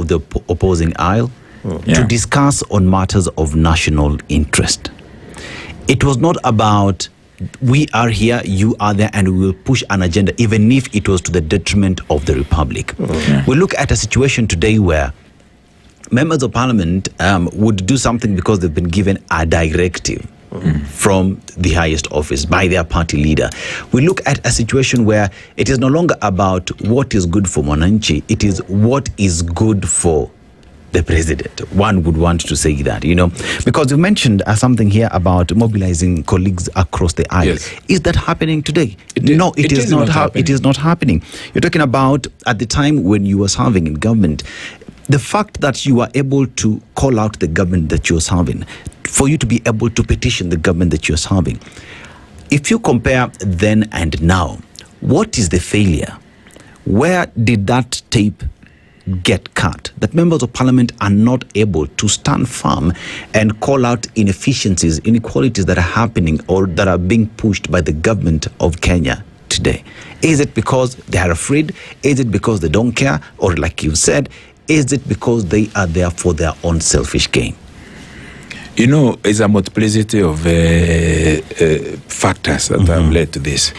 the opposing aisle to discuss on matters of national interest. It was not about we are here, you are there, and we will push an agenda, even if it was to the detriment of the Republic. We look at a situation today where members of parliament would do something because they've been given a directive from the highest office by their party leader. We look at a situation where it is no longer about what is good for Mwananchi, it is what is good for the president. One would want to say that, because you mentioned something here about mobilizing colleagues across the aisle. Yes. Is that happening today? No, it is not happening. It is not happening. You're talking about at the time when you were serving in government, the fact that you are able to call out the government that you're serving, for you to be able to petition the government that you're serving. If you compare then and now, what is the failure? Where did that tape get cut? That members of parliament are not able to stand firm and call out inefficiencies, inequalities that are happening or that are being pushed by the government of Kenya today. Is it because they are afraid? Is it because they don't care? Or like you said, is it because they are there for their own selfish gain? It's a multiplicity of factors that have led to this.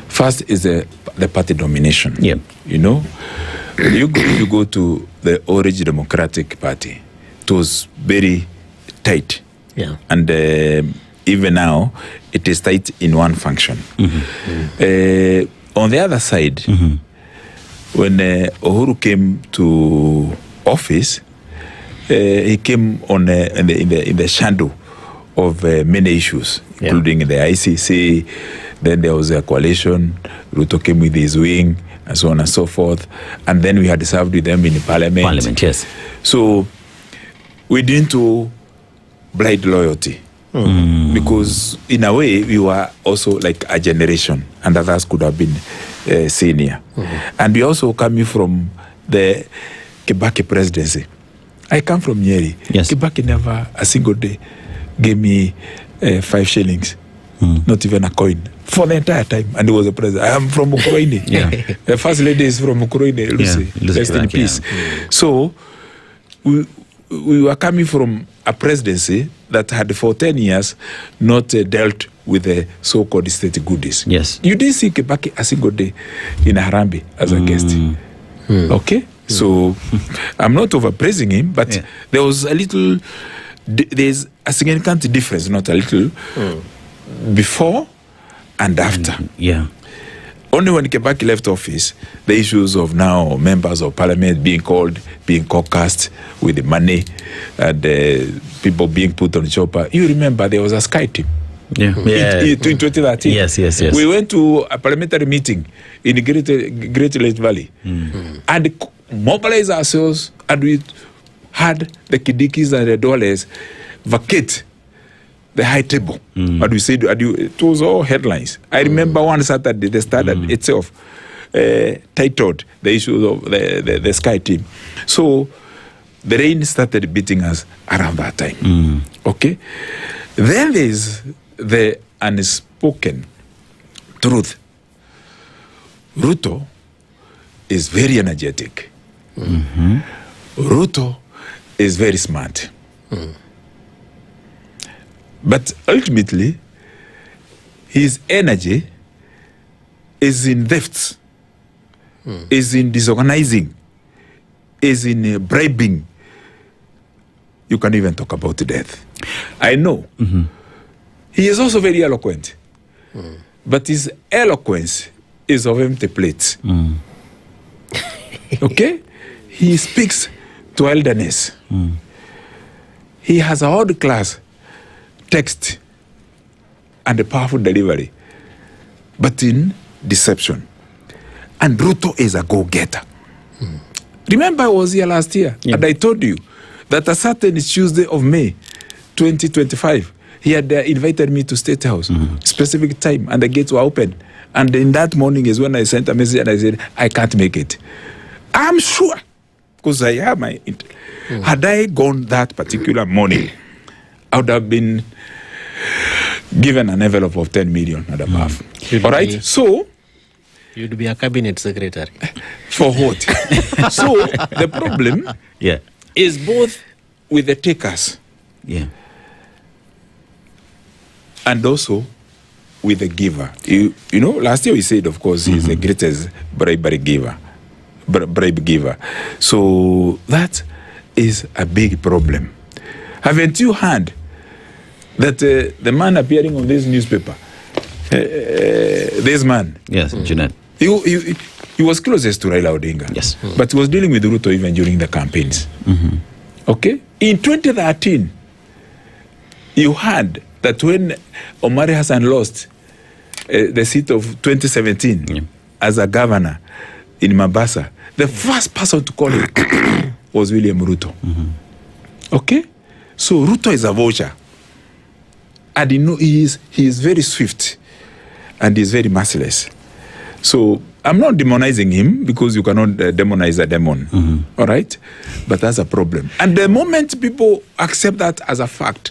First is the party domination. You go to the Orange Democratic Party, it was very tight. And even now, it is tight in one function. On the other side, when Uhuru came to office, he came on in the shadow of many issues, including the ICC. Then there was a coalition. Ruto came with his wing, and so on and so forth. And then we had served with them in Parliament. Yes. So we didn't do blind loyalty. Because in a way, we were also like a generation, and others could have been senior. And we also coming from the Kibaki presidency. I come from Nyeri. Yes. Kibaki never a single day gave me 5 shillings, not even a coin, for the entire time. And he was a president. I am from Ukraine. The first lady is from Ukraine, Lucy. Rest in peace. So we were coming from a presidency that had for 10 years not dealt with the so-called state goodies. Yes. You didn't see Kibaki a single day in Harambee as a guest. Okay? So I'm not overpraising him, but there was a little, there's a significant difference, not a little, before and after. Only when Kibaki left office, the issues of now members of parliament being called, being caucused with the money, and people being put on chopper. You remember there was a Sky team. In 2013. Yes. We went to a parliamentary meeting in the Great Lake Valley and mobilized ourselves, and we had the Kidikis and the Doles vacate the high table. And we said, it was all headlines. I remember one Saturday, the Standard itself titled the issues of the Sky team. So the rain started beating us around that time. Okay? Then there's the unspoken truth. Ruto is very energetic. Ruto is very smart. But ultimately, his energy is in thefts, is in disorganizing, is in bribing. You can even talk about death. I know. He is also very eloquent. But his eloquence is of empty plates. Okay? He speaks to elderness. He has a odd class text and a powerful delivery, but in deception. And Ruto is a go-getter. Remember, I was here last year, and I told you that a certain Tuesday of May 2025, he had invited me to State House, specific time, and the gates were open. And in that morning is when I sent a message and I said, I can't make it. I'm sure, because I have my... Had I gone that particular morning, I would have been given an envelope of 10 million and above. All right? So, You'd be a cabinet secretary. For what? So the problem is both with the takers and also with the giver. You know, last year we said, of course, he's the greatest bribe giver. So that is a big problem. Haven't you heard that the man appearing on this newspaper, this man? Yes, Jeanette. He was closest to Raila Odinga. Yes. But he was dealing with Ruto even during the campaigns. Okay? In 2013, you heard that when Omari Hassan lost the seat of 2017 as a governor in Mombasa, the first person to call him was William Ruto. Okay? So Ruto is a vulture. And he is very swift and he is very merciless. So I'm not demonizing him because you cannot demonize a demon. All right? But that's a problem. And the moment people accept that as a fact,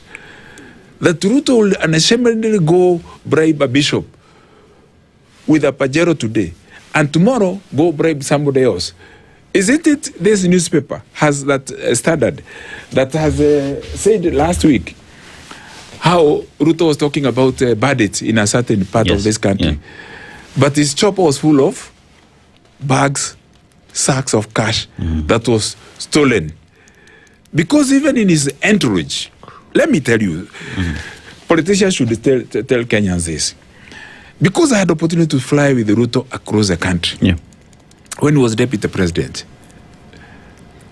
that Ruto will unashamedly go bribe a bishop with a Pajero today, and tomorrow go bribe somebody else. Isn't it this newspaper has that standard that has said last week how Ruto was talking about bandits in a certain part of this country, but his chopper was full of bags, sacks of cash that was stolen. Because even in his entourage, let me tell you, politicians should tell Kenyans this. Because I had the opportunity to fly with Ruto across the country when he was deputy president,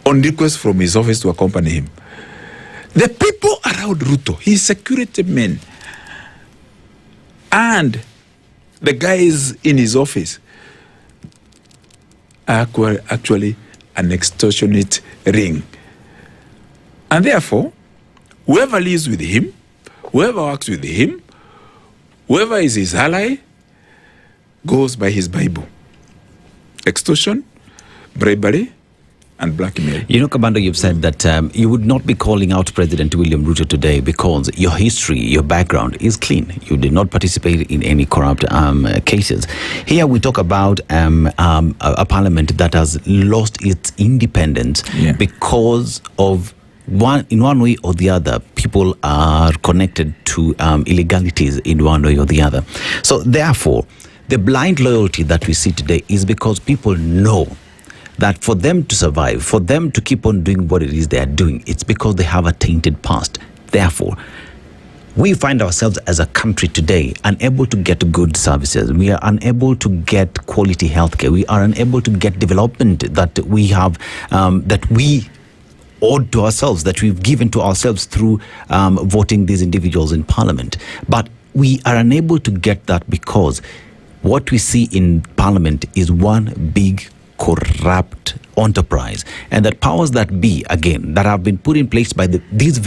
on request from his office to accompany him. The people around Ruto, his security men, and the guys in his office are actually an extortionate ring. And therefore, whoever lives with him, whoever works with him, whoever is his ally, goes by his Bible. Extortion, bribery, and blackmail. You know, Kabando, you've said that you would not be calling out President William Ruto today because your history, your background is clean. You did not participate in any corrupt cases. Here we talk about a parliament that has lost its independence because of in one way or the other, people are connected to illegalities in one way or the other. So therefore, the blind loyalty that we see today is because people know that for them to survive, for them to keep on doing what it is they are doing, it's because they have a tainted past. Therefore, we find ourselves as a country today unable to get good services. We are unable to get quality healthcare. We are unable to get development that we have, that we owed to ourselves, that we've given to ourselves through voting these individuals in parliament. But we are unable to get that because what we see in parliament is one big corrupt enterprise, and that powers that be, again, that have been put in place by these